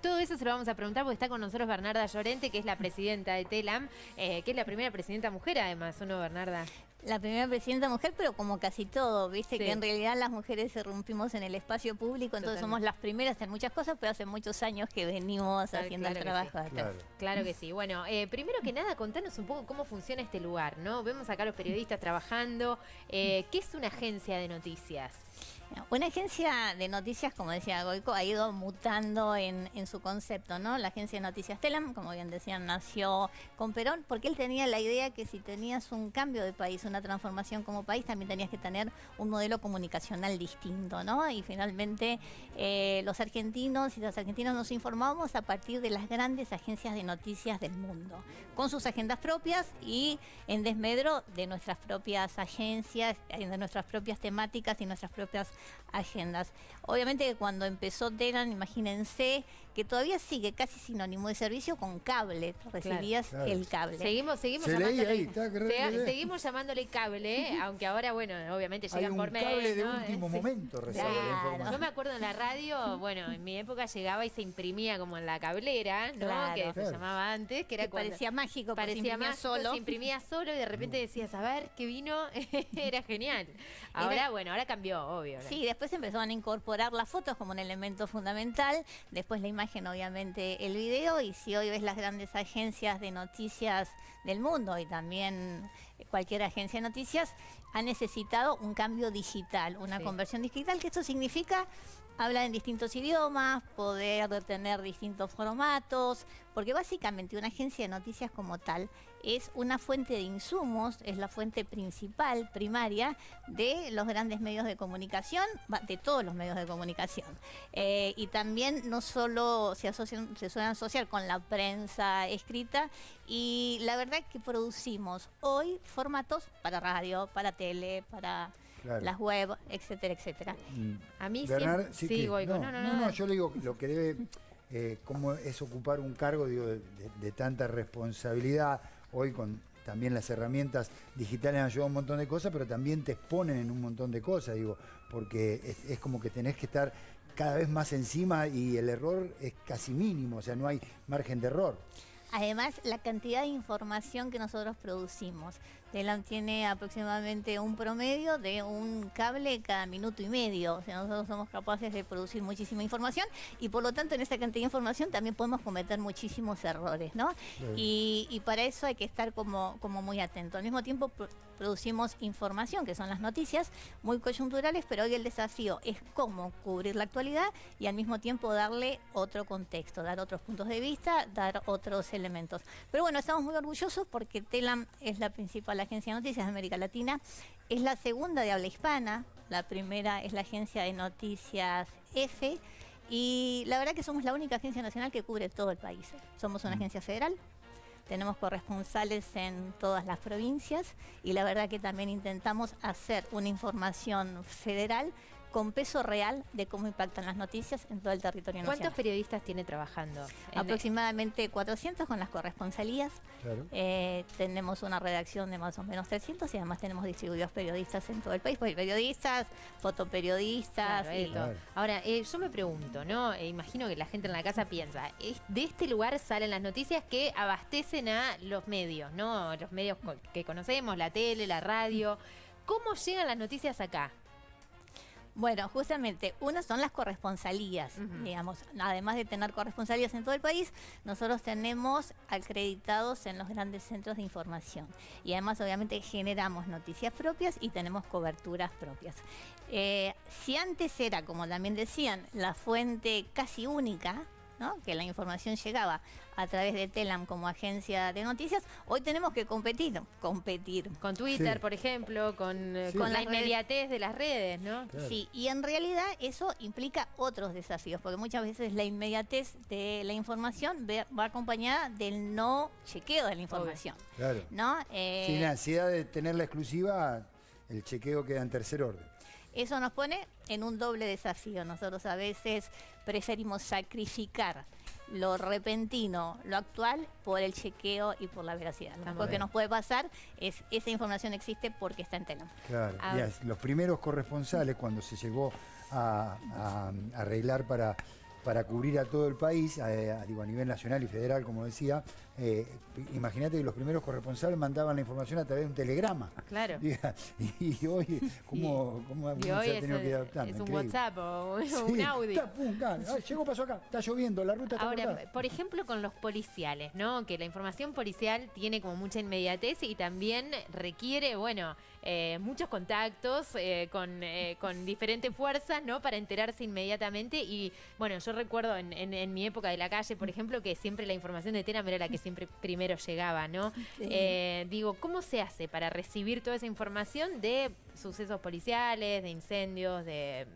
Todo eso se lo vamos a preguntar porque está con nosotros Bernarda Llorente, que es la presidenta de TELAM, que es la primera presidenta mujer además, ¿o no, Bernarda? La primera presidenta mujer, pero como casi todo, viste, Sí. que en realidad las mujeres irrumpimos en el espacio público, entonces somos las primeras en muchas cosas, pero hace muchos años que venimos haciendo el trabajo acá. Claro que sí. Bueno, primero que nada, contanos un poco cómo funciona este lugar, ¿no? Vemos acá a los periodistas trabajando. ¿Qué es una agencia de noticias? Una agencia de noticias, como decía Goico, ha ido mutando en su concepto, ¿no? La agencia de noticias TELAM, como bien decían, nació con Perón, porque él tenía la idea que si tenías un cambio de país, una transformación como país, también tenías que tener un modelo comunicacional distinto, ¿no? Y finalmente los argentinos y las argentinas nos informábamos a partir de las grandes agencias de noticias del mundo, con sus agendas propias y en desmedro de nuestras propias agencias, de nuestras propias temáticas y nuestras propias agendas. Obviamente que cuando empezó TELAM, imagínense que todavía sigue casi sinónimo de servicio con cable, recibías el cable. Seguimos llamándole cable, aunque ahora, bueno, obviamente llegan por mail. Hay un cable de último momento recibe la información. Yo me acuerdo en la radio, bueno, en mi época llegaba y se imprimía como en la cablera, ¿no? Que se llamaba antes, que era cuando parecía mágico, parecía mágico, se imprimía solo y de repente decías, a ver, ¿qué vino? Era genial. Ahora, bueno, ahora cambió, obvio, ¿no? Sí, después empezaron a incorporar las fotos como un elemento fundamental, después la imagen, obviamente el video, y si hoy ves las grandes agencias de noticias del mundo y también cualquier agencia de noticias, ha necesitado un cambio digital, una conversión digital, que esto significa hablar en distintos idiomas, poder tener distintos formatos, porque básicamente una agencia de noticias como tal es una fuente de insumos, es la fuente principal, primaria, de los grandes medios de comunicación, de todos los medios de comunicación. Y también no solo se suelen asociar con la prensa escrita, y la verdad que producimos hoy formatos para radio, para tele, para las web, etcétera, etcétera. A mí Bernard, sí, Goico. No, yo le digo lo que debe, cómo es ocupar un cargo, digo, de tanta responsabilidad. Hoy con también las herramientas digitales han ayudado a un montón de cosas, pero también te exponen en un montón de cosas, digo, porque es como que tenés que estar cada vez más encima y el error es casi mínimo, o sea, no hay margen de error. Además, la cantidad de información que nosotros producimos. TELAM tiene aproximadamente un promedio de un cable cada minuto y medio. O sea, nosotros somos capaces de producir muchísima información y por lo tanto en esa cantidad de información también podemos cometer muchísimos errores, ¿no? Y para eso hay que estar como muy atento. Al mismo tiempo producimos información, que son las noticias, muy coyunturales, pero hoy el desafío es cómo cubrir la actualidad y al mismo tiempo darle otro contexto, dar otros puntos de vista, dar otros elementos. Pero bueno, estamos muy orgullosos porque TELAM es la principal agencia de noticias de América Latina, es la segunda de habla hispana, la primera es la agencia de noticias EFE, y la verdad que somos la única agencia nacional que cubre todo el país. Somos una agencia federal, tenemos corresponsales en todas las provincias y la verdad que también intentamos hacer una información federal con peso real de cómo impactan las noticias en todo el territorio nacional. ¿Cuántos periodistas tiene trabajando? Aproximadamente 400 con las corresponsalías. Claro. Tenemos una redacción de más o menos 300 y además tenemos distribuidos periodistas en todo el país. Pues periodistas, fotoperiodistas. Ahora, yo me pregunto, ¿no? Imagino que la gente en la casa piensa, de este lugar salen las noticias que abastecen a los medios, ¿no? Los medios que conocemos, la tele, la radio. ¿Cómo llegan las noticias acá? Bueno, justamente, una son las corresponsalías, digamos. Además de tener corresponsalías en todo el país, nosotros tenemos acreditados en los grandes centros de información. Y además, obviamente, generamos noticias propias y tenemos coberturas propias. Si antes era, como también decían, la fuente casi única, ¿no?, que la información llegaba a través de Telam como agencia de noticias, hoy tenemos que competir. Con Twitter, Sí. por ejemplo, con Sí. la las inmediatez de las redes, ¿no? Claro. Sí, y en realidad eso implica otros desafíos, porque muchas veces la inmediatez de la información va acompañada del no chequeo de la información, Claro. ¿no? Sin la ansiedad de tener la exclusiva, el chequeo queda en tercer orden. Eso nos pone en un doble desafío. Nosotros a veces preferimos sacrificar lo repentino, lo actual, por el chequeo y por la veracidad. Lo mejor que nos puede pasar es esa información existe porque está en Telam. Claro. A Y ver. los primeros corresponsales, cuando se llegó a arreglar para cubrir a todo el país, digo, a nivel nacional y federal, como decía, imagínate que los primeros corresponsales mandaban la información a través de un telegrama. Claro. Y hoy, ¿cómo Y se hoy ha tenido que ir adaptando? es un Increíble. WhatsApp o un Sí, audio. pum, llegó, pasó acá, está lloviendo, la ruta está Ahora, cortada. por ejemplo, con los policiales, ¿no? Que la información policial tiene como mucha inmediatez y también requiere, bueno, muchos contactos con diferentes fuerzas, ¿no? Para enterarse inmediatamente. Y bueno, yo recuerdo en mi época de la calle, por ejemplo, que siempre la información de Telam era la que siempre primero llegaba, ¿no? Sí. Digo, ¿cómo se hace para recibir toda esa información de sucesos policiales, de incendios, de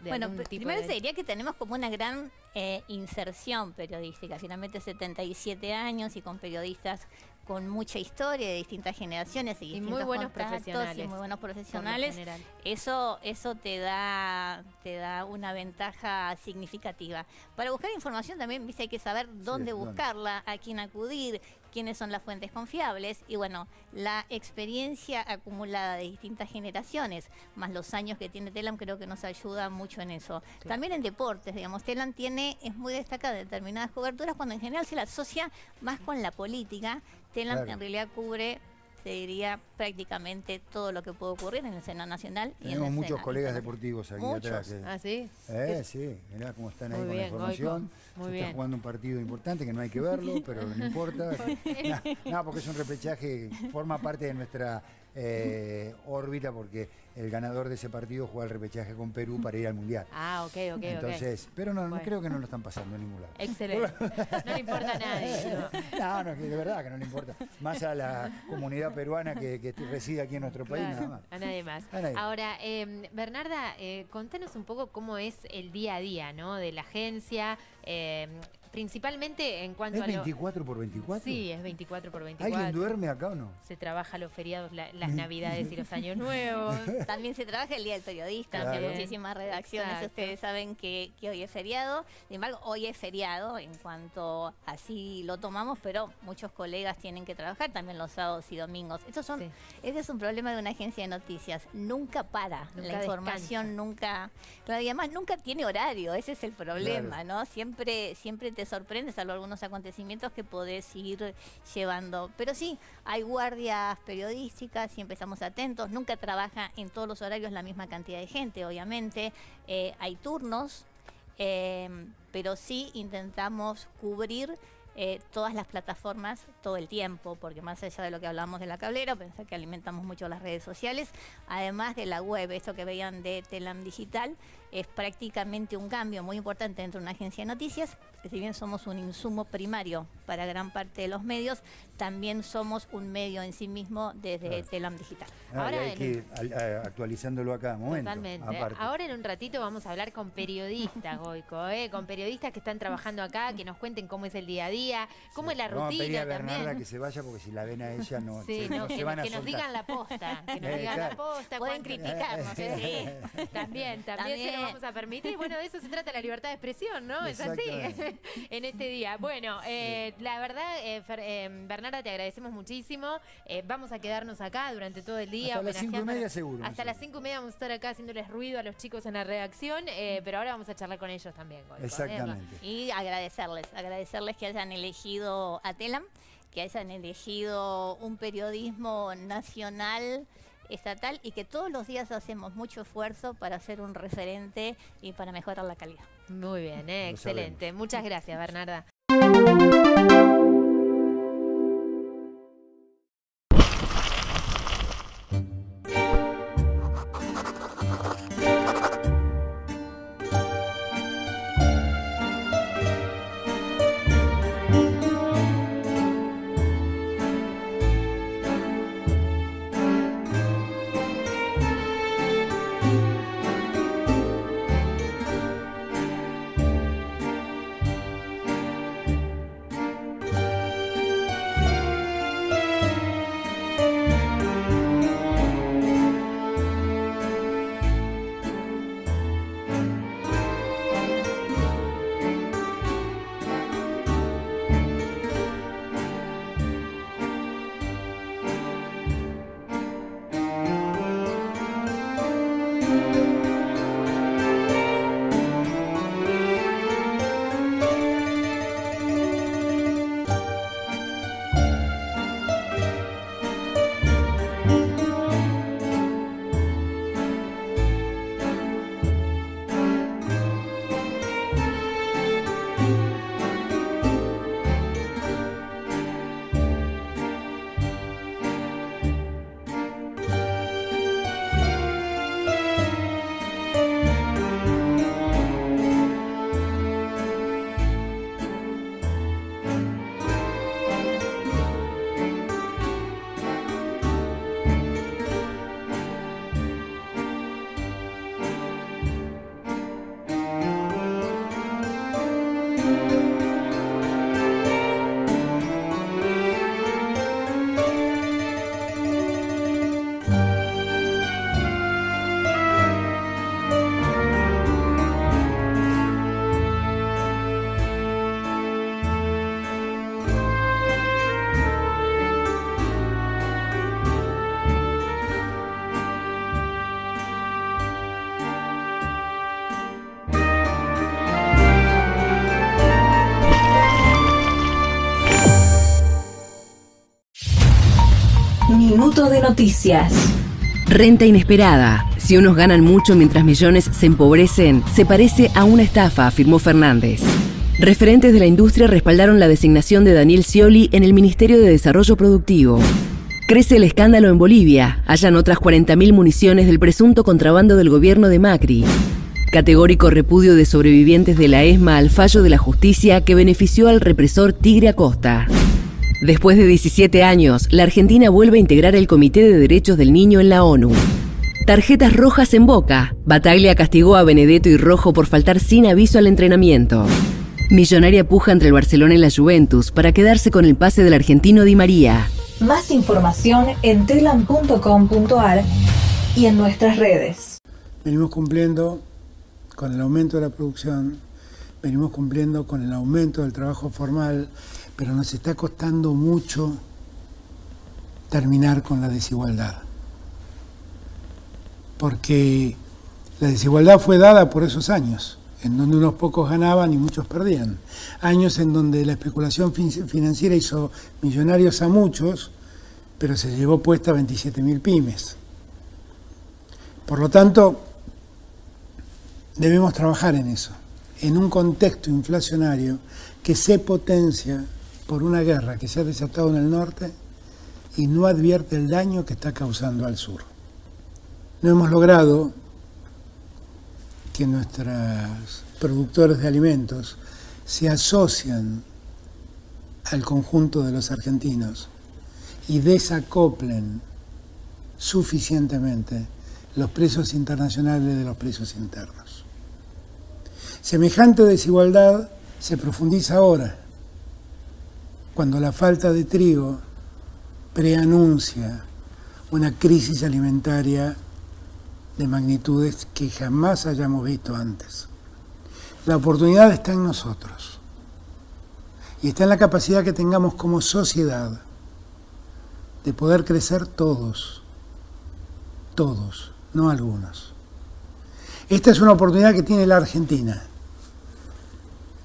Bueno, algún tipo primero de... se diría que tenemos como una gran inserción periodística, finalmente 77 años y con periodistas con mucha historia de distintas generaciones y Y muy distintos buenos contactos profesionales, y muy buenos por lo profesionales. general. Eso te da una ventaja significativa. Para buscar información también, viste, hay que saber dónde dónde. buscarla, a quién acudir, quiénes son las fuentes confiables y bueno, la experiencia acumulada de distintas generaciones, más los años que tiene Telam, creo que nos ayuda mucho en eso. Claro. También en deportes, digamos, Telam es muy destacada en determinadas coberturas cuando en general se la asocia más con la política. Telam Claro. en realidad cubre, se diría, prácticamente todo lo que puede ocurrir en la escena nacional y en la Tenemos muchos escena colegas internacional. deportivos aquí Muchos. atrás. Ah, ¿sí? Sí, mirá cómo están ahí Muy con bien, la información. Goico. Muy Se bien. está jugando un partido importante que no hay que verlo, pero no importa. No, porque es un repechaje, forma parte de nuestra órbita, porque el ganador de ese partido juega el repechaje con Perú para ir al Mundial. Ah, ok. Entonces, pero no Bueno. creo que no lo están pasando en ningún lado. Excelente. No le importa a nadie. ¿no? No, que de verdad que no le importa. Más a la comunidad peruana que reside aquí en nuestro país, Claro, nada más. a nadie más. A nadie. Ahora, Bernarda, contanos un poco cómo es el día a día, ¿no? De la agencia, principalmente en cuanto ¿Es a lo... 24 por 24? Sí, es 24 por 24. ¿Alguien duerme acá o no? Se trabaja los feriados, las navidades y los años nuevos. También se trabaja el Día del Periodista, Claro. en muchísimas redacciones. Exacto. Ustedes saben que hoy es feriado. Sin embargo, hoy es feriado en cuanto así lo tomamos, pero muchos colegas tienen que trabajar también los sábados y domingos. Sí. Ese es un problema de una agencia de noticias. Nunca para. Nunca La información descansa. nunca... Claro, y además nunca tiene horario. Ese es el problema, ¿no? Siempre te sorprende, salvo algunos acontecimientos que podés ir llevando. Pero sí, hay guardias periodísticas, siempre estamos atentos. Nunca trabaja en todos los horarios la misma cantidad de gente, obviamente. Hay turnos, pero sí intentamos cubrir todas las plataformas todo el tiempo, porque más allá de lo que hablamos de la cablera, pensar que alimentamos mucho las redes sociales, además de la web, esto que veían de Telam Digital, es prácticamente un cambio muy importante dentro de una agencia de noticias. Si bien somos un insumo primario para gran parte de los medios, también somos un medio en sí mismo desde Claro. Telam Digital. Ahora y hay en que ir actualizándolo a cada momento. Totalmente. Aparte. Ahora en un ratito vamos a hablar con periodistas, Goico, con periodistas que están trabajando acá, que nos cuenten cómo es el día a día, cómo es la Vamos a pedir rutina a Bernarda también. que se vaya, porque si la ven a ella no, Sí, no que, se van a que nos soltar. digan la posta, que nos digan claro. la posta. Pueden cuánto- criticarnos, Sí, también se lo vamos a permitir. Bueno, de eso se trata la libertad de expresión, ¿no? Es así Exactamente. en este día. Bueno, la verdad, Bernarda, te agradecemos muchísimo. Vamos a quedarnos acá durante todo el día. Hasta las 5:30 homenajeando- seguro. Hasta las 5:30 vamos a estar acá haciéndoles ruido a los chicos en la redacción, pero ahora vamos a charlar con ellos también, Goico, Exactamente. Y agradecerles que hayan elegido a Telam, que hayan elegido un periodismo nacional estatal y que todos los días hacemos mucho esfuerzo para hacer un referente y para mejorar la calidad. Muy bien, excelente. Muchas gracias, Bernarda. Minuto de noticias. Renta inesperada. Si unos ganan mucho mientras millones se empobrecen, se parece a una estafa, afirmó Fernández. Referentes de la industria respaldaron la designación de Daniel Scioli en el Ministerio de Desarrollo Productivo. Crece el escándalo en Bolivia. Hallan otras 40.000 municiones del presunto contrabando del gobierno de Macri. Categórico repudio de sobrevivientes de la ESMA al fallo de la justicia que benefició al represor Tigre Acosta. Después de 17 años, la Argentina vuelve a integrar el Comité de Derechos del Niño en la ONU. Tarjetas rojas en Boca. Bataglia castigó a Benedetto y Rojo por faltar sin aviso al entrenamiento. Millonaria puja entre el Barcelona y la Juventus para quedarse con el pase del argentino Di María. Más información en telam.com.ar y en nuestras redes. Venimos cumpliendo con el aumento de la producción, venimos cumpliendo con el aumento del trabajo formal, pero nos está costando mucho terminar con la desigualdad. Porque la desigualdad fue dada por esos años, en donde unos pocos ganaban y muchos perdían. Años en donde la especulación financiera hizo millonarios a muchos, pero se llevó puesta 27.000 pymes. Por lo tanto, debemos trabajar en eso, en un contexto inflacionario que se potencia por una guerra que se ha desatado en el norte y no advierte el daño que está causando al sur. No hemos logrado que nuestros productores de alimentos se asocien al conjunto de los argentinos y desacoplen suficientemente los precios internacionales de los precios internos. Semejante desigualdad se profundiza ahora, cuando la falta de trigo preanuncia una crisis alimentaria de magnitudes que jamás hayamos visto antes. La oportunidad está en nosotros y está en la capacidad que tengamos como sociedad de poder crecer todos, no algunos. Esta es una oportunidad que tiene la Argentina,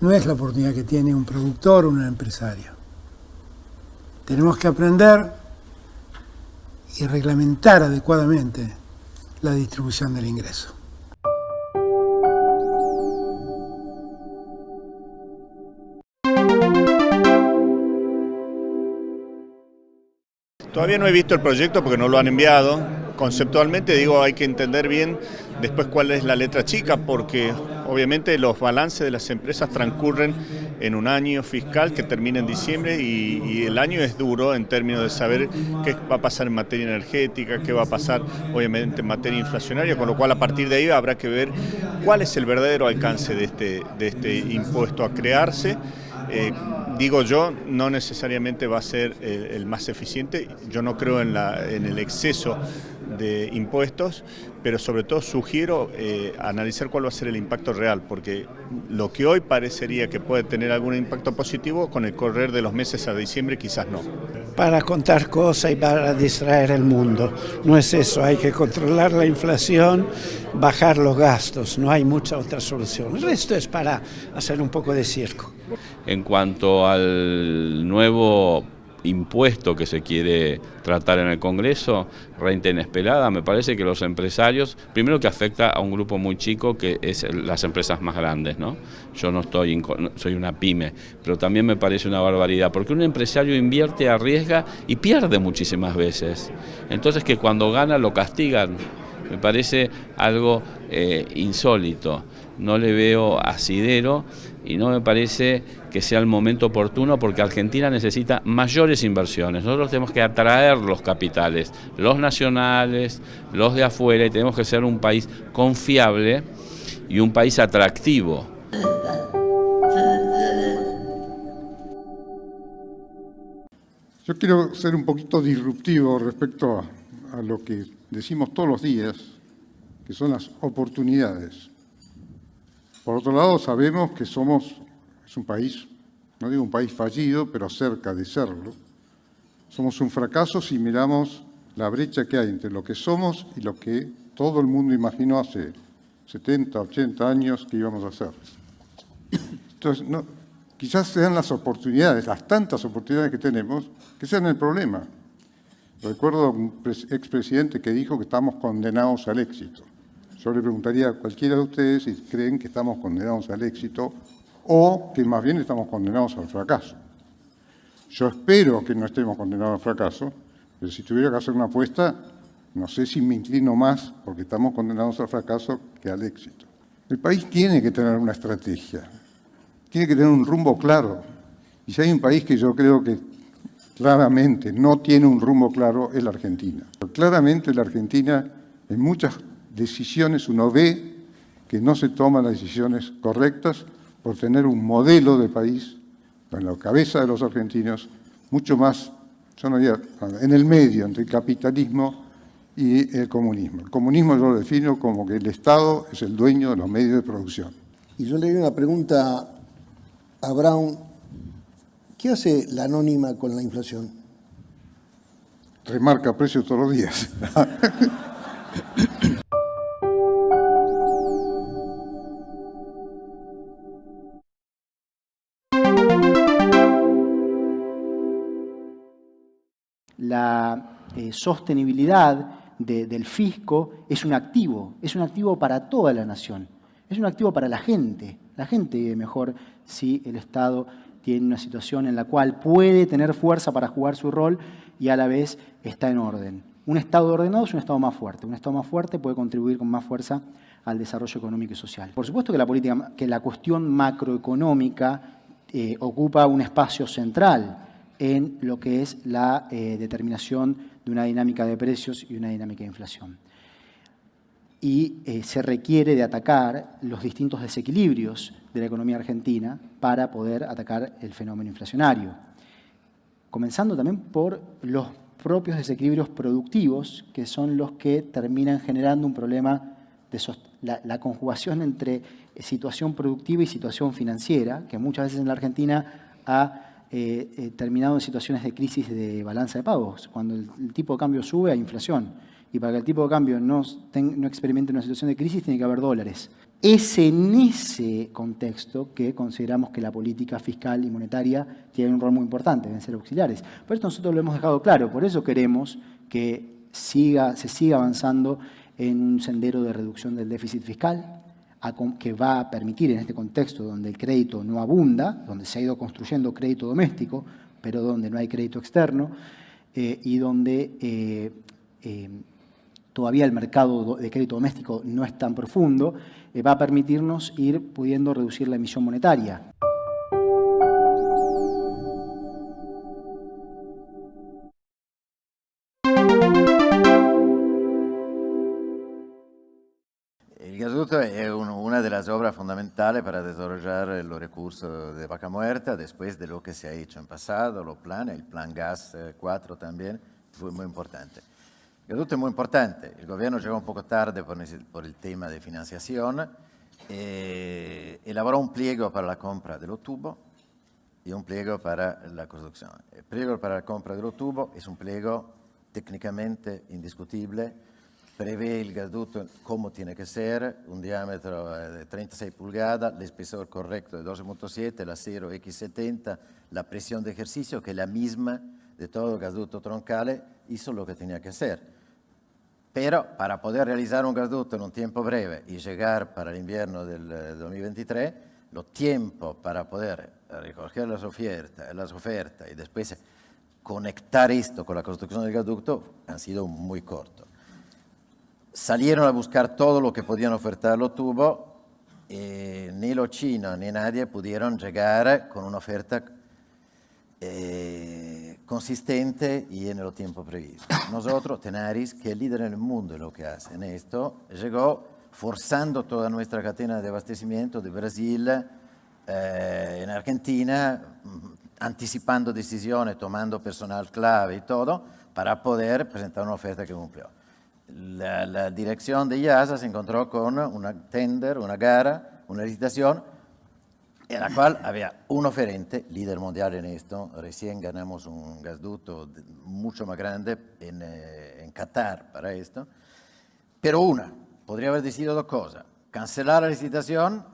no es la oportunidad que tiene un productor o un empresario. Tenemos que aprender y reglamentar adecuadamente la distribución del ingreso. Todavía no he visto el proyecto porque no lo han enviado. Conceptualmente digo, hay que entender bien después cuál es la letra chica, porque obviamente los balances de las empresas transcurren en un año fiscal que termina en diciembre y el año es duro en términos de saber qué va a pasar en materia energética, qué va a pasar obviamente en materia inflacionaria, con lo cual a partir de ahí habrá que ver cuál es el verdadero alcance de este impuesto a crearse. Digo yo, no necesariamente va a ser el más eficiente. Yo no creo en el exceso de impuestos, pero sobre todo sugiero analizar cuál va a ser el impacto real, porque lo que hoy parecería que puede tener algún impacto positivo, con el correr de los meses a diciembre quizás no. Para contar cosas y para distraer el mundo. No es eso, hay que controlar la inflación, bajar los gastos, no hay mucha otra solución. El resto es para hacer un poco de circo. En cuanto al nuevo impuesto que se quiere tratar en el Congreso, renta inesperada, me parece que los empresarios, primero que afecta a un grupo muy chico que es las empresas más grandes, ¿no? Yo no soy una pyme, pero también me parece una barbaridad, porque un empresario invierte, arriesga y pierde muchísimas veces. Entonces que cuando gana lo castigan, me parece algo insólito. No le veo asidero y no me parece que sea el momento oportuno, porque Argentina necesita mayores inversiones. Nosotros tenemos que atraer los capitales, los nacionales, los de afuera, y tenemos que ser un país confiable y un país atractivo. Yo quiero ser un poquito disruptivo respecto a lo que decimos todos los días, que son las oportunidades. Por otro lado, sabemos que es un país, no digo un país fallido, pero cerca de serlo. Somos un fracaso si miramos la brecha que hay entre lo que somos y lo que todo el mundo imaginó hace 70, 80 años que íbamos a hacer. Entonces, quizás sean las oportunidades, las tantas oportunidades que tenemos, que sean el problema. Recuerdo un expresidente que dijo que estamos condenados al éxito. Yo le preguntaría a cualquiera de ustedes si creen que estamos condenados al éxito o que más bien estamos condenados al fracaso. Yo espero que no estemos condenados al fracaso, pero si tuviera que hacer una apuesta, no sé si me inclino más porque estamos condenados al fracaso que al éxito. El país tiene que tener una estrategia, tiene que tener un rumbo claro. Y si hay un país que yo creo que claramente no tiene un rumbo claro, es la Argentina. Pero claramente la Argentina, en muchas decisiones uno ve que no se toman las decisiones correctas por tener un modelo de país en la cabeza de los argentinos mucho más, yo no diría, en el medio entre el capitalismo y el comunismo. El comunismo yo lo defino como que el Estado es el dueño de los medios de producción. Y yo le doy una pregunta a Brown. ¿Qué hace la anónima con la inflación? Remarca precios todos los días. La sostenibilidad del fisco es un activo para toda la nación, es un activo para la gente. La gente vive mejor si el Estado tiene una situación en la cual puede tener fuerza para jugar su rol y a la vez está en orden. Un Estado ordenado es un Estado más fuerte. Un Estado más fuerte puede contribuir con más fuerza al desarrollo económico y social. Por supuesto que la cuestión macroeconómica ocupa un espacio central en lo que es la determinación de una dinámica de precios y una dinámica de inflación. Y se requiere de atacar los distintos desequilibrios de la economía argentina para poder atacar el fenómeno inflacionario. Comenzando también por los propios desequilibrios productivos, que son los que terminan generando un problema de la conjugación entre situación productiva y situación financiera, que muchas veces en la Argentina ha terminado en situaciones de crisis de balanza de pagos. Cuando el tipo de cambio sube, hay inflación. Y para que el tipo de cambio no experimente una situación de crisis, tiene que haber dólares. Es en ese contexto que consideramos que la política fiscal y monetaria tiene un rol muy importante, deben ser auxiliares. Pero esto nosotros lo hemos dejado claro, por eso queremos que se siga avanzando en un sendero de reducción del déficit fiscal, que va a permitir en este contexto donde el crédito no abunda, donde se ha ido construyendo crédito doméstico, pero donde no hay crédito externo, y donde todavía el mercado de crédito doméstico no es tan profundo, va a permitirnos ir pudiendo reducir la emisión monetaria. El gasoducto es una de las obras fundamentales para desarrollar los recursos de Vaca Muerta después de lo que se ha hecho en pasado, los planes, el plan Gas 4 también fue muy importante. El gasoducto es muy importante, el gobierno llegó un poco tarde por el tema de financiación, elaboró un pliego para la compra de los tubos y un pliego para la construcción. El pliego para la compra de los tubos es un pliego técnicamente indiscutible, prevé el gasoducto como tiene que ser, un diámetro de 36 pulgadas, el espesor correcto de 12.7, el acero X70, la presión de ejercicio, que es la misma de todo el gasoducto troncales, hizo lo que tenía que hacer. Pero para poder realizar un gasoducto en un tiempo breve y llegar para el invierno del 2023, los tiempos para poder recoger las ofertas y después conectar esto con la construcción del gasoducto han sido muy cortos. Salieron a buscar todo lo que podían ofertar los tubos, ni los chinos ni nadie pudieron llegar con una oferta consistente y en el tiempo previsto. Nosotros, Tenaris, que es líder en el mundo en lo que hace en esto, llegó forzando toda nuestra cadena de abastecimiento de Brasil, en Argentina, anticipando decisiones, tomando personal clave y todo, para poder presentar una oferta que cumplió. La dirección de IASA se encontró con una tender, una gara, una licitación, en la cual había un oferente, líder mundial en esto. Recién ganamos un gasoducto mucho más grande en Qatar para esto, pero podría haber decidido dos cosas: cancelar la licitación,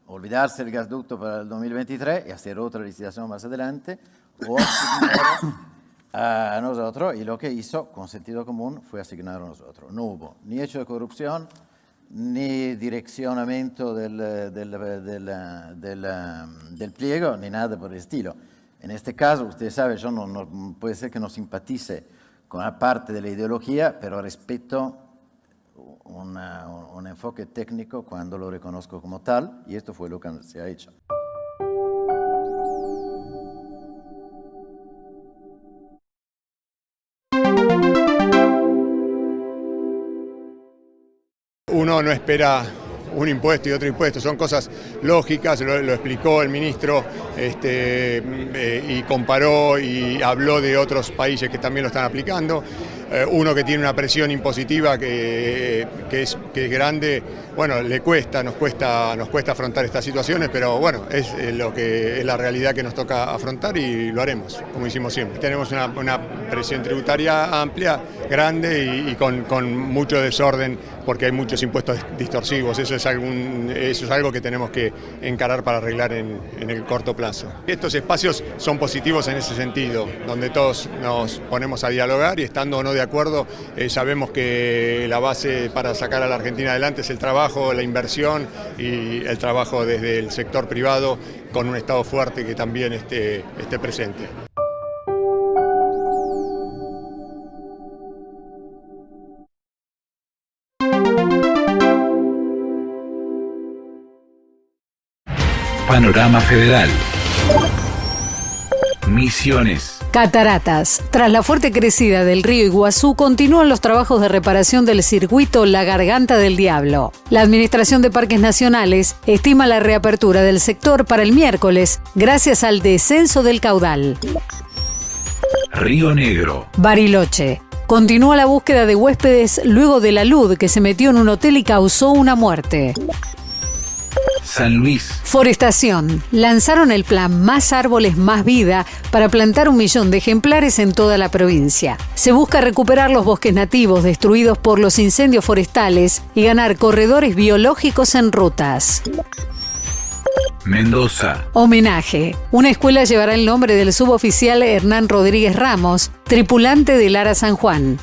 olvidarse del gasoducto para el 2023 y hacer otra licitación más adelante, o asignar a nosotros, y lo que hizo con sentido común fue asignar a nosotros. No hubo ni hecho de corrupción, ni direccionamiento del pliego, ni nada por el estilo. En este caso, usted sabe, yo no puede ser que no simpatice con la parte de la ideología, pero respeto un enfoque técnico cuando lo reconozco como tal, y esto fue lo que se ha hecho. Uno no espera un impuesto y otro impuesto, son cosas lógicas, lo explicó el ministro y comparó y habló de otros países que también lo están aplicando. Uno que tiene una presión impositiva que es grande, bueno, nos cuesta afrontar estas situaciones, pero bueno, es la realidad que nos toca afrontar y lo haremos, como hicimos siempre. Tenemos una presión tributaria amplia, grande y con mucho desorden, porque hay muchos impuestos distorsivos. Eso es algo que tenemos que encarar para arreglar en el corto plazo. Estos espacios son positivos en ese sentido, donde todos nos ponemos a dialogar y estando o no de acuerdo, sabemos que la base para sacar a la Argentina adelante es el trabajo, la inversión y el trabajo desde el sector privado con un Estado fuerte que también esté presente. Panorama Federal. Misiones. Cataratas. Tras la fuerte crecida del río Iguazú, continúan los trabajos de reparación del circuito La Garganta del Diablo. La Administración de Parques Nacionales estima la reapertura del sector para el miércoles, gracias al descenso del caudal. Río Negro. Bariloche. Continúa la búsqueda de huéspedes luego de la luz que se metió en un hotel y causó una muerte. San Luis. Forestación. Lanzaron el plan Más Árboles, Más Vida para plantar 1 millón de ejemplares en toda la provincia. Se busca recuperar los bosques nativos destruidos por los incendios forestales y ganar corredores biológicos en rutas. Mendoza. Homenaje. Una escuela llevará el nombre del suboficial Hernán Rodríguez Ramos, tripulante del Ara San Juan.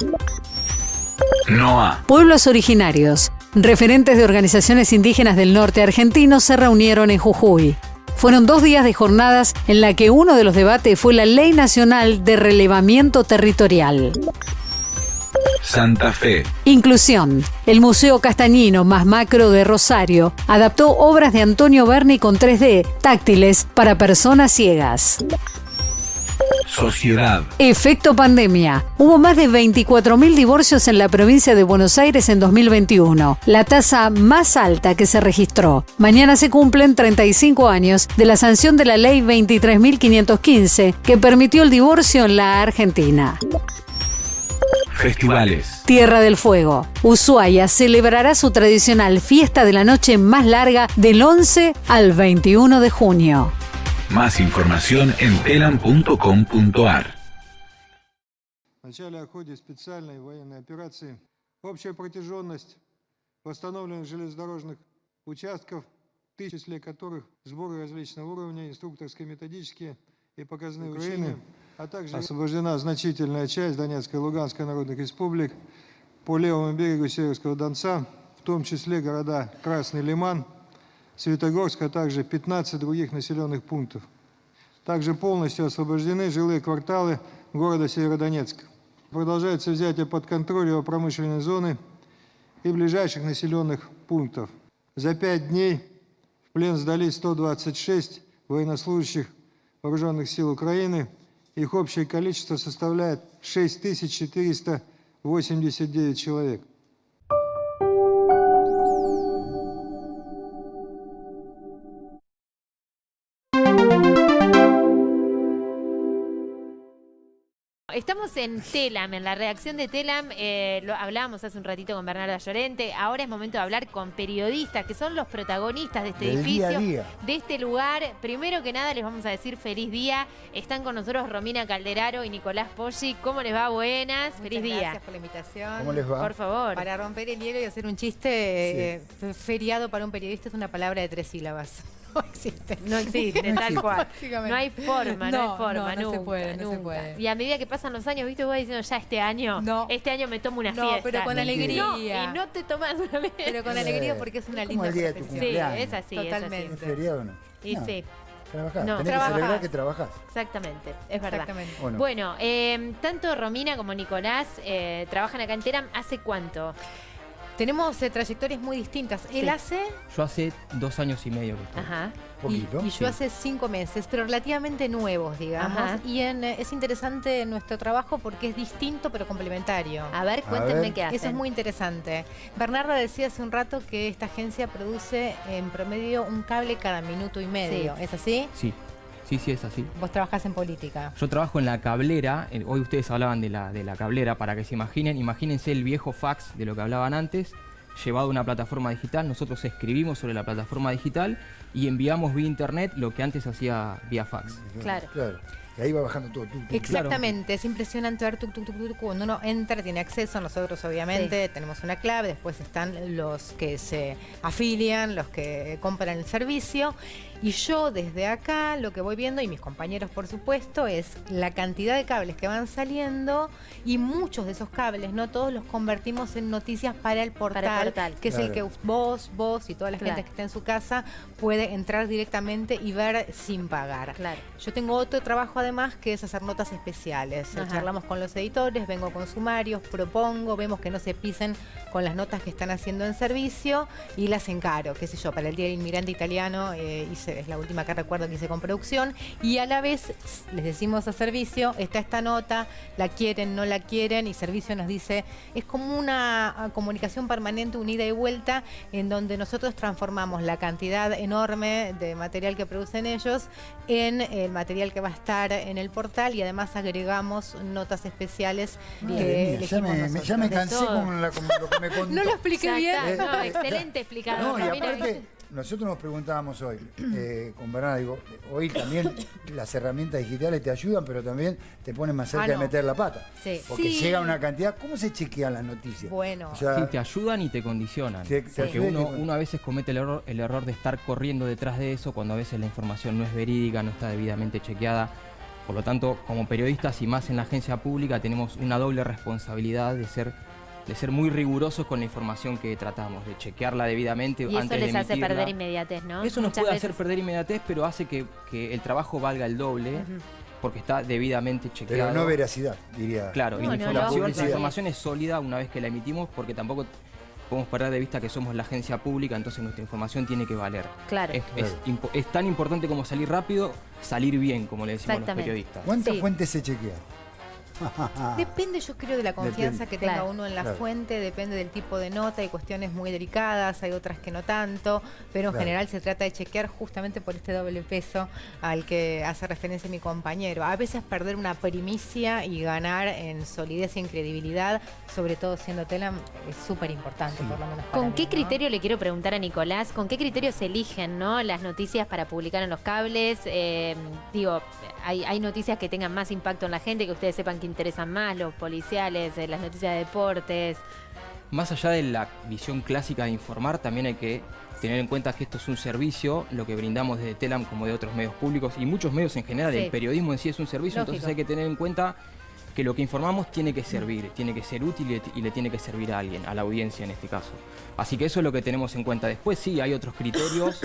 NOA. Pueblos originarios. Referentes de organizaciones indígenas del norte argentino se reunieron en Jujuy. Fueron 2 días de jornadas en la que uno de los debates fue la Ley Nacional de Relevamiento Territorial. Santa Fe. Inclusión. El Museo Castañino más Macro de Rosario adaptó obras de Antonio Berni con 3D, táctiles, para personas ciegas. Sociedad. Efecto pandemia. Hubo más de 24.000 divorcios en la provincia de Buenos Aires en 2021, la tasa más alta que se registró. Mañana se cumplen 35 años de la sanción de la ley 23.515 que permitió el divorcio en la Argentina. Festivales. Tierra del Fuego. Ushuaia celebrará su tradicional fiesta de la noche más larga del 11 al 21 de junio. Más información en telam.com.ar. В начале о ходе специальной военной операции общая протяженность восстановленных железнодорожных участков, в числе которых сборы различного уровня, инструкторские, методические и показные учения, а также освобождена значительная часть Донецкой и Луганской народных республик по левому берегу Северского Донца, в том числе города Красный Лиман, Светогорск, а также 15 других населенных пунктов. Также полностью освобождены жилые кварталы города Северодонецка. Продолжается взятие под контроль его промышленной зоны и ближайших населенных пунктов. За 5 дней в плен сдались 126 военнослужащих Вооруженных сил Украины. Их общее количество составляет 6489 человек. Estamos en Telam, en la redacción de Telam. Lo hablábamos hace un ratito con Bernarda Llorente. Ahora es momento de hablar con periodistas, que son los protagonistas de este edificio, día a día, de este lugar. Primero que nada les vamos a decir feliz día. Están con nosotros Romina Calderaro y Nicolás Poggi. ¿Cómo les va? Buenas. Feliz día. Gracias por la invitación. ¿Cómo les va? Por favor. Para romper el hielo y hacer un chiste, feriado para un periodista es una palabra de 3 sílabas. No existe. No existe, tal cual. No hay forma, no hay forma, no nunca, se puede, no nunca. se puede. Y a medida que pasan los años, ¿viste? Vos diciendo, ya este año me tomo una fiesta. No, pero con alegría. No, y no te tomas una fiesta. Pero con alegría porque es una linda el día de tu cumpleaños. Sí, es así, totalmente. ¿Es feriado o no? Y no. sí. Trabajás, No, tenés que celebrar que trabajás. Exactamente, es verdad. Exactamente. ¿O no? Bueno, tanto Romina como Nicolás trabajan acá en Telam. ¿Hace cuánto? Tenemos trayectorias muy distintas. Él hace... Yo hace 2 años y medio que estoy. Ajá. Y yo hace 5 meses, pero relativamente nuevos, digamos. Ajá. Y es interesante nuestro trabajo porque es distinto pero complementario. A ver, cuéntenme qué hacen. Eso es muy interesante. Bernarda decía hace un rato que esta agencia produce en promedio un cable cada minuto y medio. ¿Es así? Sí. Sí, es así. Vos trabajás en política. Yo trabajo en la cablera. Hoy ustedes hablaban de la cablera, para que se imaginen. Imagínense el viejo fax de lo que hablaban antes, llevado a una plataforma digital. Nosotros escribimos sobre la plataforma digital y enviamos vía internet lo que antes hacía vía fax. Claro. Y ahí va bajando todo. Exactamente, claro. Es impresionante ver cuando uno entra, tiene acceso. Nosotros obviamente tenemos una clave, después están los que se afilian, los que compran el servicio. Y yo desde acá lo que voy viendo, y mis compañeros por supuesto, es la cantidad de cables que van saliendo, y muchos de esos cables, no todos, los convertimos en noticias para el portal, que es el que vos y toda la gente que está en su casa puede entrar directamente y ver sin pagar. Yo tengo otro trabajo además, que es hacer notas especiales. Charlamos con los editores, vengo con sumarios, propongo, vemos que no se pisen con las notas que están haciendo en servicio y las encaro, qué sé yo, para el Día del Inmigrante Italiano es la última que recuerdo que hice con producción, y a la vez les decimos a servicio, está esta nota, la quieren, no la quieren, y servicio nos dice, es como una comunicación permanente, un ida y vuelta, en donde nosotros transformamos la cantidad enorme de material que producen ellos en el material que va a estar en el portal, y además agregamos notas especiales que elegimos nosotros. Ya me cansé con lo que me contó. No lo expliqué bien. No, excelente explicado. No, y aparte, nosotros nos preguntábamos hoy, con Bernardo, digo, hoy también las herramientas digitales te ayudan, pero también te ponen más cerca de meter la pata. Porque llega una cantidad. ¿Cómo se chequean las noticias? Bueno. O sea, sí, te ayudan y te condicionan. Porque uno a veces comete el error de estar corriendo detrás de eso, cuando a veces la información no es verídica, no está debidamente chequeada. Por lo tanto, como periodistas y más en la agencia pública, tenemos una doble responsabilidad de ser de ser muy rigurosos con la información que tratamos, de chequearla debidamente Y antes de eso les hace emitirla. perder inmediatez, ¿no? Eso nos Muchas puede veces. hacer perder inmediatez, pero hace que el trabajo valga el doble, porque está debidamente chequeado. Pero no veracidad, diría. Claro, y No, la no, información es sólida una vez que la emitimos, porque tampoco podemos perder de vista que somos la agencia pública, entonces nuestra información tiene que valer. Claro. Es tan importante como salir rápido, salir bien, como le decimos a los Exactamente. periodistas. ¿Cuántas fuentes se chequean? Depende, yo creo, de la confianza Depende. que tenga Claro. uno en la Claro. fuente, depende del tipo de nota, hay cuestiones muy delicadas, hay otras que no tanto, pero en Claro. general se trata de chequear justamente por este doble peso al que hace referencia mi compañero. A veces perder una primicia y ganar en solidez y en credibilidad, sobre todo siendo Telam, es súper importante, por lo menos para ¿Con mí, qué ¿no? criterio, le quiero preguntar a Nicolás, con qué criterio se eligen, ¿no?, las noticias para publicar en los cables? Digo, hay noticias que tengan más impacto en la gente, que ustedes sepan que interesan más, los policiales, las noticias de deportes. Más allá de la visión clásica de informar, también hay que tener en cuenta que esto es un servicio, lo que brindamos desde Telam como de otros medios públicos y muchos medios en general. Sí. El periodismo en sí es un servicio, Lógico. entonces hay que tener en cuenta que lo que informamos tiene que servir, tiene que ser útil y le tiene que servir a alguien, a la audiencia en este caso. Así que eso es lo que tenemos en cuenta. Después sí hay otros criterios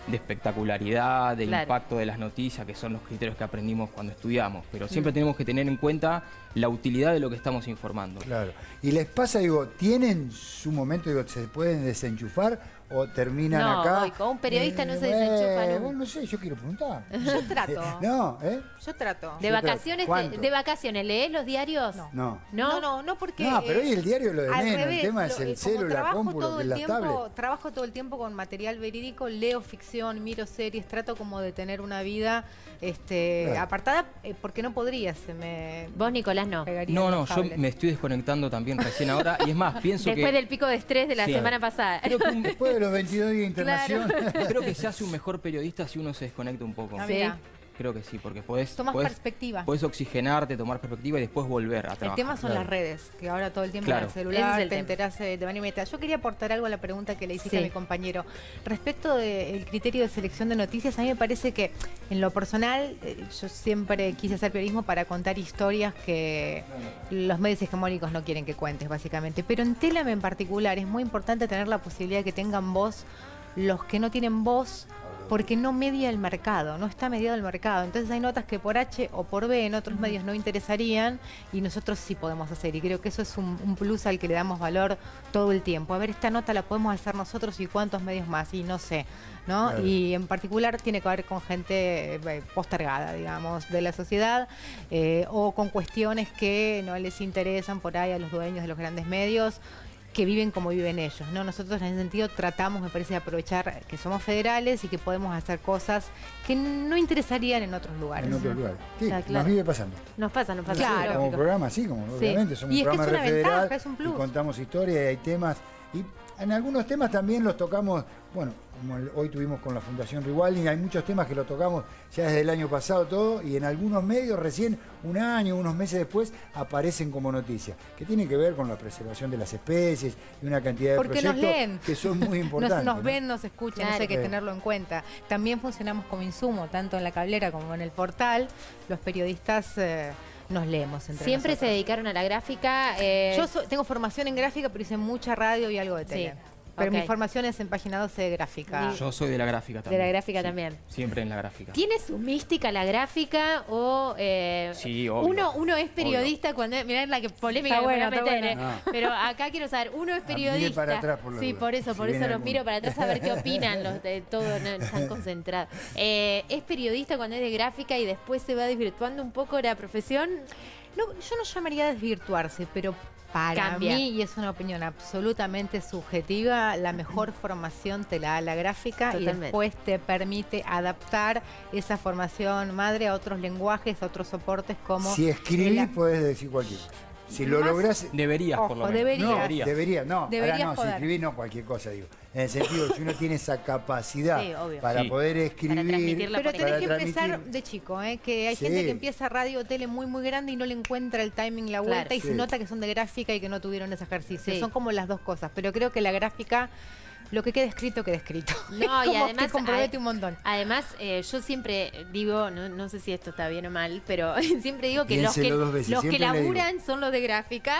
de espectacularidad, de Claro. impacto de las noticias, que son los criterios que aprendimos cuando estudiamos, pero siempre tenemos que tener en cuenta la utilidad de lo que estamos informando. Claro. ¿Y les pasa, digo, tienen su momento, digo, se pueden desenchufar o terminan No, acá? Boico, un periodista no se desenchufa nunca. Bueno, no sé, yo quiero preguntar. Yo trato. No, ¿eh? Yo trato. De Yo trato. vacaciones, ¿Cuánto? de vacaciones, ¿lees los diarios? No. No, porque... No, pero hoy el diario lo de al menos, el revés, tema es el como celu, la trabajo compu, todo el las tiempo, tablets. trabajo todo el tiempo con material verídico, leo ficción, miro series, trato como de tener una vida Claro. apartada, porque no podría, se me... Vos, Nicolás, no. pegarían No, los yo cables. me estoy desconectando también recién ahora y es más, pienso Después que... del pico de estrés de la Sí. semana pasada. Creo que, Después de los 22 días de internación. creo que se hace un mejor periodista si uno se desconecta un poco. Ah, mira. Creo que sí, porque podés Tomás perspectiva. podés oxigenarte, tomar perspectiva y después volver a trabajar. El tema son las redes, que ahora todo el tiempo Claro. en el Ese celular es el te tema. enterás de manera inmediata. Yo quería aportar algo a la pregunta que le hiciste Sí. a mi compañero. Respecto del criterio de selección de noticias, a mí me parece que en lo personal yo siempre quise hacer periodismo para contar historias que los medios hegemónicos no quieren que cuentes, básicamente. Pero en Telam en particular es muy importante tener la posibilidad de que tengan voz los que no tienen voz, porque no media el mercado, no está mediado el mercado. Entonces hay notas que por H o por B en otros medios no interesarían y nosotros sí podemos hacer. Y creo que eso es un plus al que le damos valor todo el tiempo. A ver, esta nota la podemos hacer nosotros y cuántos medios más, y no sé, ¿no? Claro. Y en particular tiene que ver con gente postergada, digamos, de la sociedad o con cuestiones que no les interesan por ahí a los dueños de los grandes medios, que viven como viven ellos, ¿no? Nosotros en ese sentido tratamos, me parece, de aprovechar que somos federales y que podemos hacer cosas que no interesarían en otros lugares. En otro lugar. Sí, Está claro. nos vive pasando. Nos pasa. Claro. Como programa, sí, como Sí. obviamente somos Y un es que programa es una red federal ventaja, es un plus. y contamos historias y hay temas. Y en algunos temas también los tocamos, bueno, como hoy tuvimos con la Fundación Rewilding, hay muchos temas que los tocamos ya desde el año pasado todo y en algunos medios recién un año, unos meses después aparecen como noticias, que tienen que ver con la preservación de las especies y una cantidad de Porque nos proyectos leen. que son muy importantes. Nos ¿no? ven, nos escuchan, Claro. eso hay que Sí. tenerlo en cuenta. También funcionamos como insumo, tanto en la cablera como en el portal. Los periodistas nos leemos entre Siempre se nosotros. dedicaron a la gráfica. Yo tengo formación en gráfica, pero hice mucha radio y algo de Sí. tele. Pero Ok. mi formación es en página 12 de gráfica. Yo soy de la gráfica de también. la gráfica Sí, también. Siempre en la gráfica. ¿Tiene su mística la gráfica o Sí, obvio. uno es periodista cuando mirá la que polémica Está que me voy a bueno, está meter, bueno. pero acá quiero saber, uno es Mire periodista. para atrás por la Sí, duda, por eso si viene los alguno. miro para atrás a ver qué opinan los de todo, no están concentrados. Es periodista cuando es de gráfica y después se va desvirtuando un poco la profesión. No, yo no llamaría a desvirtuarse, pero para Cambia. mí, y es una opinión absolutamente subjetiva, la mejor formación te la da la gráfica Totalmente. y después te permite adaptar esa formación madre a otros lenguajes, a otros soportes como... Si escribís el- podés decir cualquier cosa. Si lo Más- lográs... Deberías, por lo Ojo, menos. deberías. No, Deberías. debería, no. Deberías Ahora no, si poder. escribís no cualquier cosa, digo. En el sentido, si uno tiene esa capacidad Sí, obvio. para Sí. poder escribir... transmitirla Pero por tenés que para empezar transmitir. de chico, que hay Sí. gente que empieza radio o tele muy muy grande y no le encuentra el timing, la vuelta, Claro. y Sí. se nota que son de gráfica y que no tuvieron ese ejercicio. Sí. Son como las dos cosas, pero creo que la gráfica lo que quede escrito, quede escrito. No, y además compromete un montón. Además, yo siempre digo, no sé si esto está bien o mal, pero siempre digo que los Piénselo que laburan son los de gráfica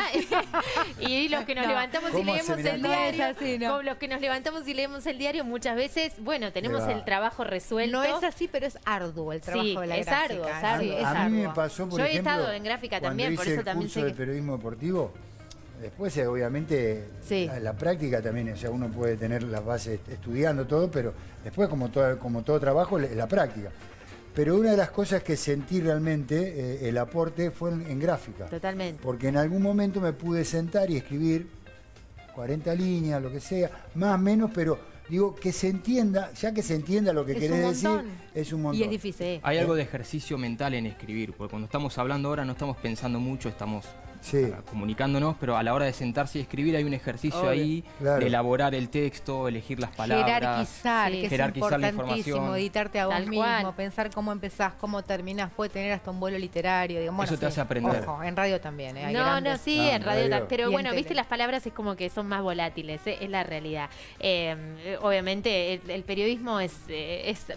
y los que nos levantamos y leemos el diario, los que nos levantamos y leemos el diario muchas veces, bueno, tenemos el trabajo resuelto. No es así, pero es arduo el trabajo de la gráfica. Es arduo. A mí me pasó, por yo ejemplo, he estado en gráfica también, por eso también sé el curso de periodismo deportivo. Después, obviamente, la práctica también, o sea, uno puede tener las bases estudiando todo, pero después, como todo trabajo, la práctica. Pero una de las cosas que sentí realmente, el aporte, fue en gráfica. Totalmente. Porque en algún momento me pude sentar y escribir 40 líneas, lo que sea, más o menos, pero digo, que se entienda, ya que se entienda lo que querés decir, es un montón. Y es difícil. Hay algo de ejercicio mental en escribir, porque cuando estamos hablando ahora no estamos pensando mucho, estamos comunicándonos, pero a la hora de sentarse y escribir hay un ejercicio ahí de elaborar el texto, elegir las palabras, jerarquizar la información, editarte a vos mismo, pensar cómo empezás, cómo terminás, puede tener hasta un vuelo literario, digamos. Eso te hace aprender. Ojo, en radio también. En radio también. Pero bueno, viste, las palabras es como que son más volátiles, es la realidad. Obviamente el periodismo es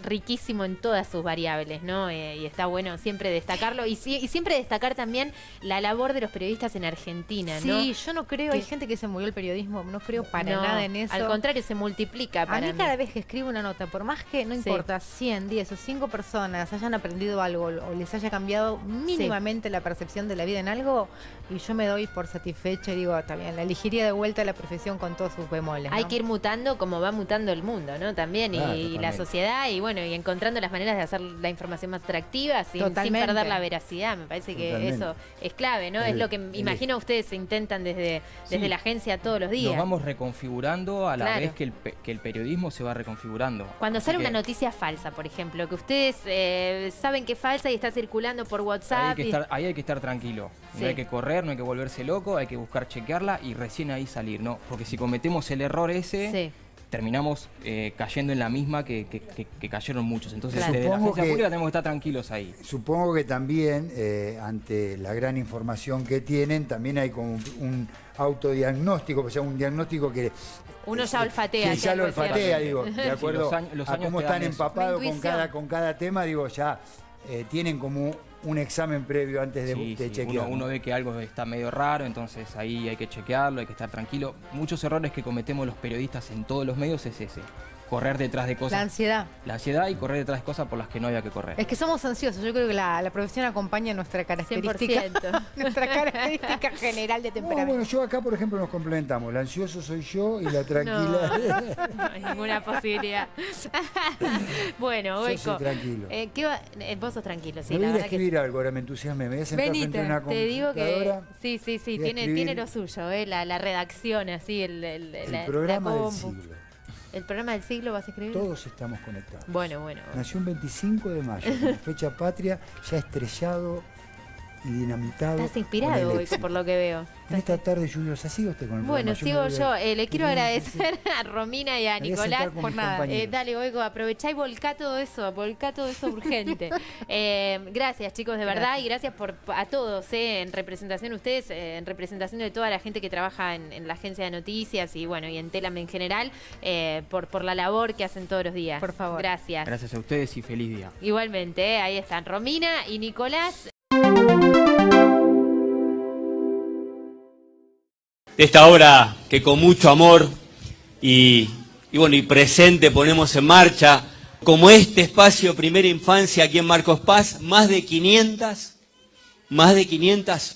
riquísimo en todas sus variables, ¿no? Y está bueno siempre destacarlo y siempre destacar también la labor de los periodistas en Argentina, ¿no? Sí, yo no creo, hay gente que se murió el periodismo, no creo para nada en eso. Al contrario, se multiplica para mí. Cada vez que escribo una nota, por más que no importa 100, 10 o 5 personas hayan aprendido algo o les haya cambiado mínimamente la percepción de la vida en algo, y yo me doy por satisfecha y digo, también, la elegiría de vuelta a la profesión con todos sus bemoles, ¿no? Hay que ir mutando como va mutando el mundo, ¿no? También, y la sociedad, y bueno, y encontrando las maneras de hacer la información más atractiva sin perder la veracidad. Me parece que eso es clave, ¿no? Es lo que imagino ustedes intentan desde la agencia todos los días. Nos vamos reconfigurando a la vez que el periodismo se va reconfigurando. Cuando sale una noticia falsa, por ejemplo, que ustedes saben que es falsa y está circulando por WhatsApp. Ahí hay que estar tranquilo. No hay que correr, no hay que volverse loco, hay que buscar chequearla y recién ahí salir, ¿no? Porque si cometemos el error ese, terminamos cayendo en la misma que cayeron muchos. Entonces, desde la agencia pública tenemos que estar tranquilos ahí. Supongo que también, ante la gran información que tienen, también hay como un autodiagnóstico, o sea, un diagnóstico que uno ya olfatea. Que ya lo olfatea, digo, de acuerdo a cómo están empapados con cada tema, digo, ya tienen como un examen previo antes de chequear. Uno ve que algo está medio raro, entonces ahí hay que chequearlo, hay que estar tranquilo. Muchos errores que cometemos los periodistas en todos los medios es ese. Correr detrás de cosas. La ansiedad. La ansiedad y correr detrás de cosas por las que no había que correr. Es que somos ansiosos. Yo creo que la profesión acompaña nuestra característica. 100%. Nuestra característica general de temperamento. Bueno, yo acá, por ejemplo, nos complementamos. El ansioso soy yo y la tranquila. No hay ninguna posibilidad. Bueno, Goico. Yo soy tranquilo. Vos sos tranquilo, sí. Me voy a ir a escribir algo, ahora me entusiasmé. Me voy a sentar frente a una computadora. Te digo que sí, tiene lo suyo, la redacción, así, el programa del siglo. ¿El programa del siglo vas a escribir? Todos estamos conectados. Bueno. Nació un 25 de mayo, con fecha patria, ya estrellado y dinamitado. Estás inspirado hoy, por lo que veo. En esta tarde lluviosa, ¿sigue usted con el programa? Bueno, sigo yo. Le quiero agradecer a Romina y a Nicolás por nada. Dale, Oigo, aprovechá y volcá todo eso urgente. Gracias, chicos, de verdad, y gracias a todos, en representación de ustedes, en representación de toda la gente que trabaja en la agencia de noticias y bueno, y en Telam en general, por la labor que hacen todos los días. Por favor. Gracias. Gracias a ustedes y feliz día. Igualmente, ahí están Romina y Nicolás. De esta obra que con mucho amor y presente ponemos en marcha, como este espacio Primera Infancia aquí en Marcos Paz, más de 500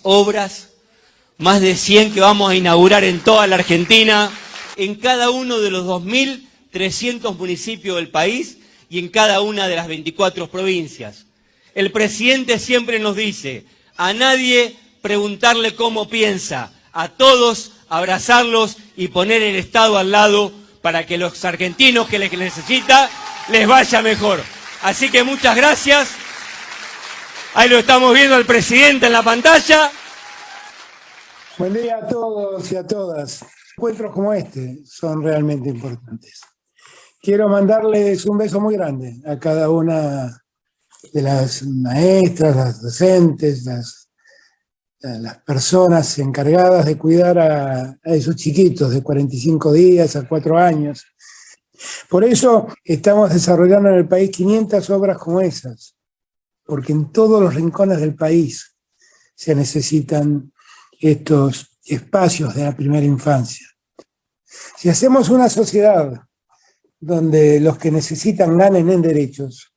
obras, más de 100 que vamos a inaugurar en toda la Argentina, en cada uno de los 2.300 municipios del país y en cada una de las 24 provincias. El presidente siempre nos dice, a nadie preguntarle cómo piensa, a todos abrazarlos y poner el Estado al lado para que los argentinos que les necesita les vaya mejor. Así que muchas gracias. Ahí lo estamos viendo al presidente en la pantalla. Buen día a todos y a todas. Encuentros como este son realmente importantes. Quiero mandarles un beso muy grande a cada una de las maestras, las docentes, las personas encargadas de cuidar a esos chiquitos de 45 días a 4 años Por eso estamos desarrollando en el país 500 obras como esas, porque en todos los rincones del país se necesitan estos espacios de la primera infancia. Si hacemos una sociedad donde los que necesitan ganen en derechos,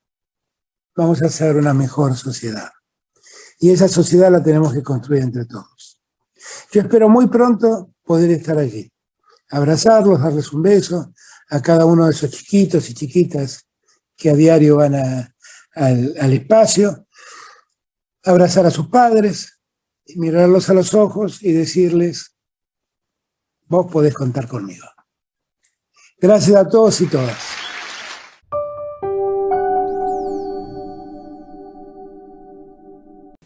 vamos a hacer una mejor sociedad. Y esa sociedad la tenemos que construir entre todos. Yo espero muy pronto poder estar allí, abrazarlos, darles un beso a cada uno de esos chiquitos y chiquitas que a diario van al espacio, abrazar a sus padres, y mirarlos a los ojos y decirles, vos podés contar conmigo. Gracias a todos y todas.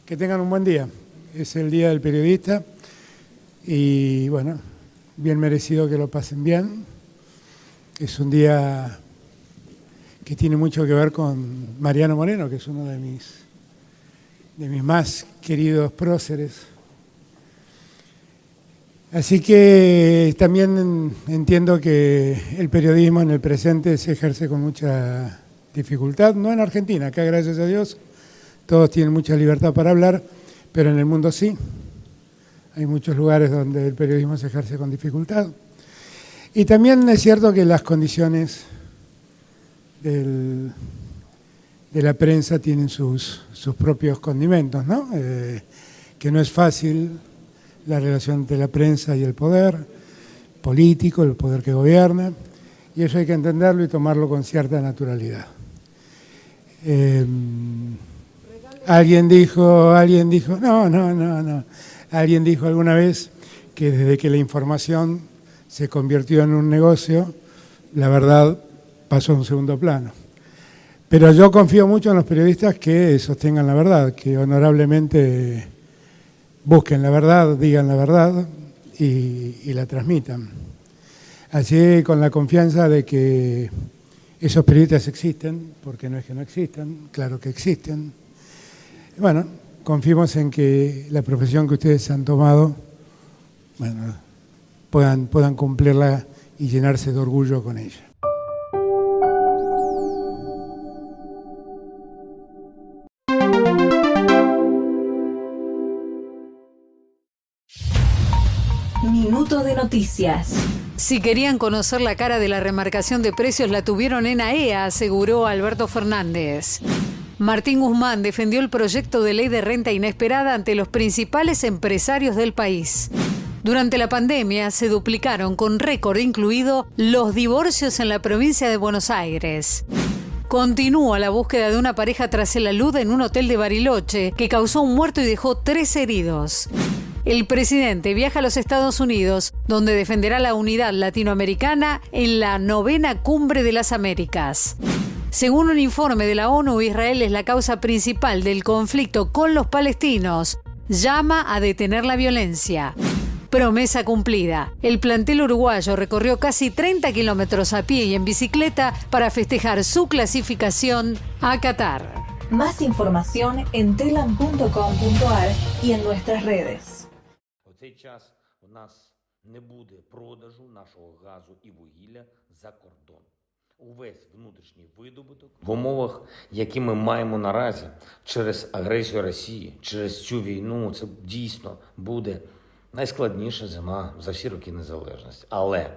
Que tengan un buen día. Es el Día del Periodista y bueno, bien merecido que lo pasen bien. Es un día que tiene mucho que ver con Mariano Moreno, que es uno de mis más queridos próceres. Así que también entiendo que el periodismo en el presente se ejerce con mucha dificultad, no en Argentina, acá gracias a Dios todos tienen mucha libertad para hablar, pero en el mundo sí. Hay muchos lugares donde el periodismo se ejerce con dificultad. Y también es cierto que las condiciones de la prensa tienen sus propios condimentos, ¿no? Que no es fácil la relación entre la prensa y el poder político, el poder que gobierna, y eso hay que entenderlo y tomarlo con cierta naturalidad. Alguien dijo, alguien dijo alguna vez que desde que la información se convirtió en un negocio, la verdad pasó a un segundo plano. Pero yo confío mucho en los periodistas que sostengan la verdad, que honorablemente busquen la verdad, digan la verdad y la transmitan. Así, con la confianza de que esos periodistas existen, porque no es que no existan, claro que existen. Bueno, confiemos en que la profesión que ustedes han tomado, bueno, puedan cumplirla y llenarse de orgullo con ella. Minuto de noticias. Si querían conocer la cara de la remarcación de precios, la tuvieron en AEA, aseguró Alberto Fernández. Martín Guzmán defendió el proyecto de ley de renta inesperada ante los principales empresarios del país. Durante la pandemia se duplicaron, con récord incluido, los divorcios en la provincia de Buenos Aires. Continúa la búsqueda de una pareja tras el alud en un hotel de Bariloche, que causó un muerto y dejó 3 heridos. El presidente viaja a los Estados Unidos, donde defenderá la unidad latinoamericana en la 9ª Cumbre de las Américas. Según un informe de la ONU, Israel es la causa principal del conflicto con los palestinos. Llama a detener la violencia. Promesa cumplida. El plantel uruguayo recorrió casi 30 kilómetros a pie y en bicicleta para festejar su clasificación a Qatar. Más información en telam.com.ar y en nuestras redes. Цей час у нас не буде продажу нашого газу і вугілля за кордон. Увесь внутрішній видобуток в умовах, які ми маємо наразі через агресію Росії, через цю війну, це дійсно буде найскладніша зима за всі роки незалежності. Але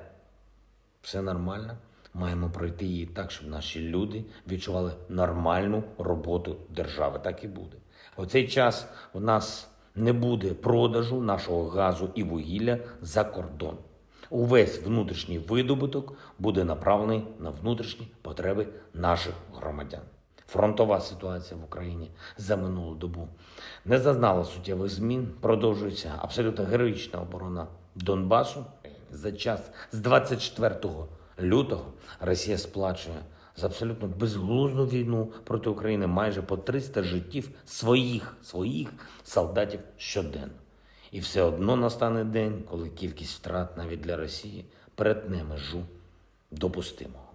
все нормально, маємо пройти її так, щоб наші люди відчували нормальну роботу держави. Так і буде. У цей час у нас не буде продажу нашого газу і вугілля за кордон. Увесь внутрішній видобуток буде направлений на внутрішні потреби наших громадян. Фронтова ситуація в Україні за минулу добу не зазнала суттєвих змін. Продовжується абсолютно героїчна оборона Донбасу. За час з 24 лютого Росія сплачує за абсолютно безглузду війну проти України майже по 300 життів своїх солдатів щоденно. І все одно настане день, коли кількість втрат навіть для Росії перетне межу допустимого.